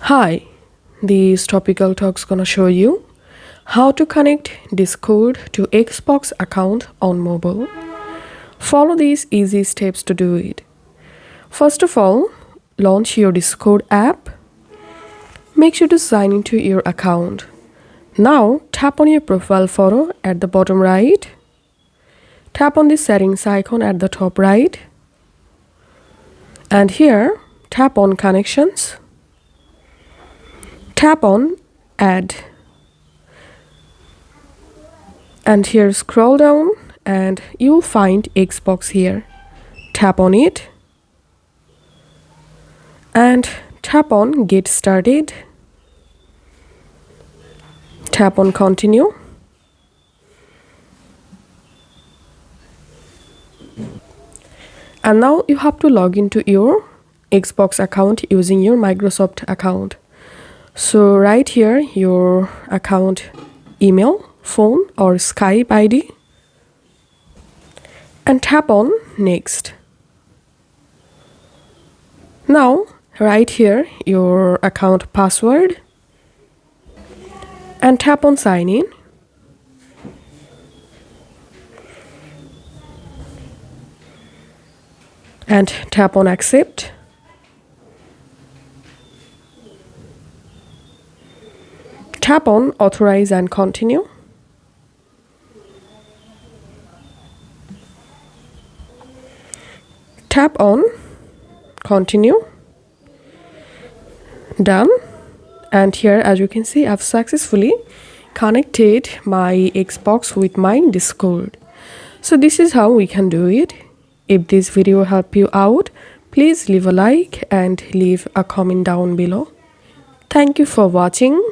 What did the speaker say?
Hi, this topical talk's gonna show you how to connect Discord to Xbox account on mobile. Follow these easy steps to do it. First of all, launch your Discord app. Make sure to sign into your account. Now, tap on your profile photo at the bottom right. Tap on the settings icon at the top right. And here, tap on connections. Tap on add. And here scroll down and you will find Xbox here. Tap on it. And tap on get started. Tap on continue. And now you have to log into your Xbox account using your Microsoft account. So right here your account email, phone or Skype ID and tap on next. Now right here your account password and tap on sign in. And tap on accept. Tap on authorize and continue. Tap on continue. Done. And here as you can see I've successfully connected my Xbox with my Discord. So this is how we can do it. If this video helped you out, please leave a like and leave a comment down below. Thank you for watching.